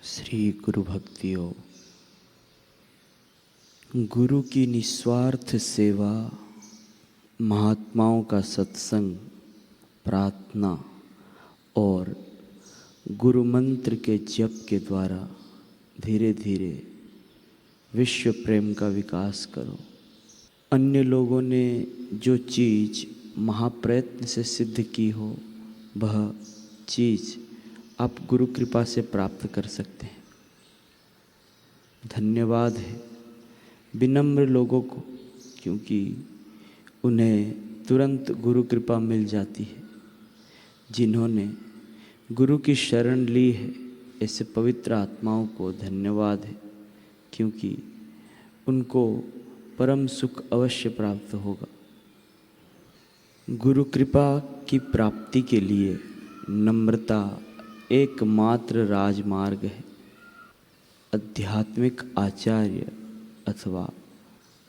श्री गुरु भक्तियों, गुरु की निस्वार्थ सेवा, महात्माओं का सत्संग, प्रार्थना और गुरु मंत्र के जप के द्वारा धीरे धीरे विश्व प्रेम का विकास करो। अन्य लोगों ने जो चीज़ महाप्रयत्न से सिद्ध की हो, वह चीज़ आप गुरु कृपा से प्राप्त कर सकते हैं। धन्यवाद है विनम्र लोगों को, क्योंकि उन्हें तुरंत गुरु कृपा मिल जाती है। जिन्होंने गुरु की शरण ली है, ऐसे पवित्र आत्माओं को धन्यवाद है, क्योंकि उनको परम सुख अवश्य प्राप्त होगा। गुरु कृपा की प्राप्ति के लिए नम्रता एकमात्र राजमार्ग है। आध्यात्मिक आचार्य अथवा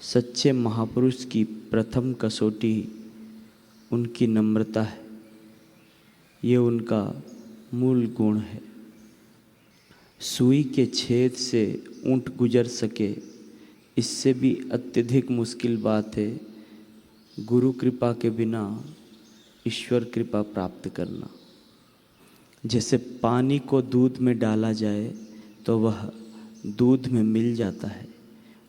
सच्चे महापुरुष की प्रथम कसौटी उनकी नम्रता है। ये उनका मूल गुण है। सुई के छेद से ऊंट गुजर सके, इससे भी अत्यधिक मुश्किल बात है गुरु कृपा के बिना ईश्वर कृपा प्राप्त करना। जैसे पानी को दूध में डाला जाए तो वह दूध में मिल जाता है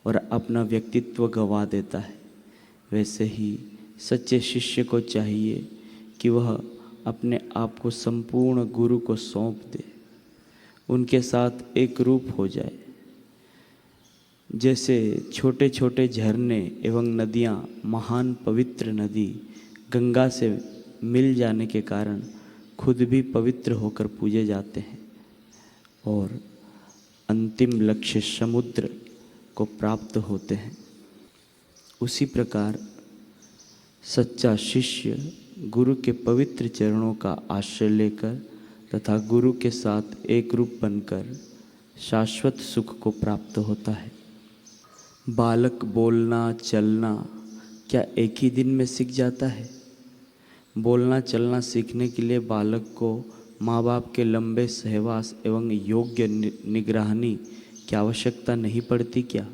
और अपना व्यक्तित्व गंवा देता है, वैसे ही सच्चे शिष्य को चाहिए कि वह अपने आप को संपूर्ण गुरु को सौंप दे, उनके साथ एक रूप हो जाए। जैसे छोटे छोटे झरने एवं नदियाँ महान पवित्र नदी गंगा से मिल जाने के कारण खुद भी पवित्र होकर पूजे जाते हैं और अंतिम लक्ष्य समुद्र को प्राप्त होते हैं। उसी प्रकार सच्चा शिष्य गुरु के पवित्र चरणों का आश्रय लेकर तथा गुरु के साथ एक रूप बनकर शाश्वत सुख को प्राप्त होता है। बालक बोलना चलना क्या एक ही दिन में सीख जाता है? बोलना चलना सीखने के लिए बालक को माँ बाप के लंबे सहवास एवं योग्य निगरानी की आवश्यकता नहीं पड़ती क्या?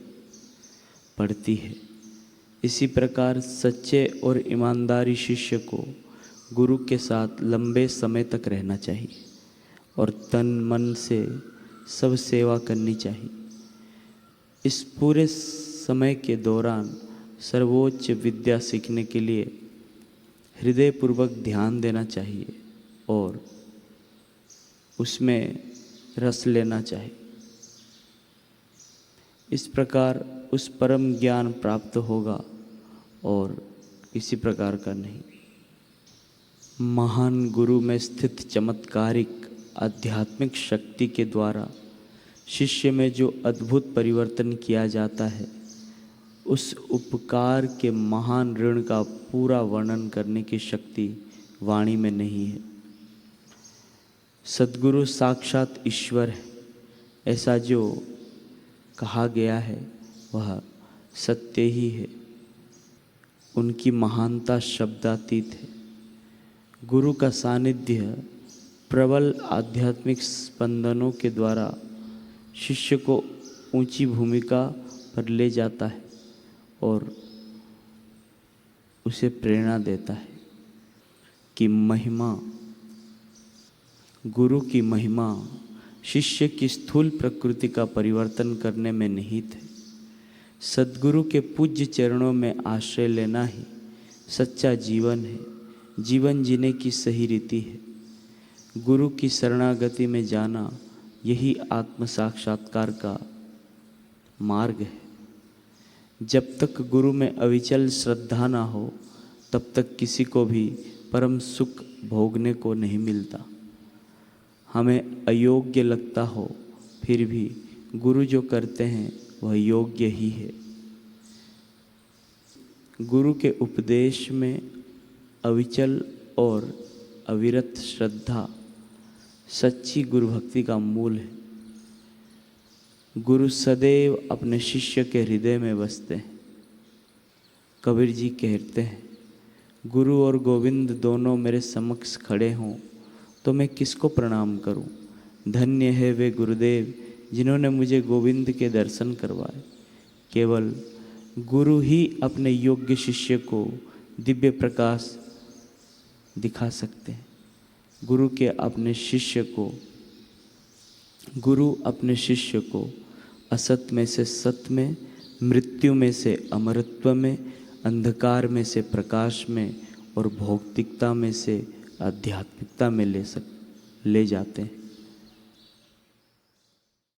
पड़ती है। इसी प्रकार सच्चे और ईमानदारी शिष्य को गुरु के साथ लंबे समय तक रहना चाहिए और तन मन से सब सेवा करनी चाहिए। इस पूरे समय के दौरान सर्वोच्च विद्या सीखने के लिए हृदयपूर्वक ध्यान देना चाहिए और उसमें रस लेना चाहिए। इस प्रकार उस परम ज्ञान प्राप्त होगा और किसी प्रकार का नहीं। महान गुरु में स्थित चमत्कारिक आध्यात्मिक शक्ति के द्वारा शिष्य में जो अद्भुत परिवर्तन किया जाता है, उस उपकार के महान ऋण का पूरा वर्णन करने की शक्ति वाणी में नहीं है। सद्गुरु साक्षात ईश्वर है, ऐसा जो कहा गया है वह सत्य ही है। उनकी महानता शब्दातीत है। गुरु का सानिध्य प्रबल आध्यात्मिक स्पंदनों के द्वारा शिष्य को ऊंची भूमिका पर ले जाता है और उसे प्रेरणा देता है कि महिमा, गुरु की महिमा शिष्य की स्थूल प्रकृति का परिवर्तन करने में निहित है। सद्गुरु के पूज्य चरणों में आश्रय लेना ही सच्चा जीवन है, जीवन जीने की सही रीति है। गुरु की शरणागति में जाना यही आत्म साक्षात्कार का मार्ग है। जब तक गुरु में अविचल श्रद्धा ना हो, तब तक किसी को भी परम सुख भोगने को नहीं मिलता। हमें अयोग्य लगता हो, फिर भी गुरु जो करते हैं वह योग्य ही है। गुरु के उपदेश में अविचल और अविरत श्रद्धा सच्ची गुरु भक्ति का मूल है। गुरु सदैव अपने शिष्य के हृदय में बसते हैं। कबीर जी कहते हैं, गुरु और गोविंद दोनों मेरे समक्ष खड़े हों तो मैं किसको प्रणाम करूं? धन्य है वे गुरुदेव जिन्होंने मुझे गोविंद के दर्शन करवाए। केवल गुरु ही अपने योग्य शिष्य को दिव्य प्रकाश दिखा सकते हैं। गुरु अपने शिष्य को असत में से सत में, मृत्यु में से अमरत्व में, अंधकार में से प्रकाश में और भौतिकता में से आध्यात्मिकता में ले जाते हैं।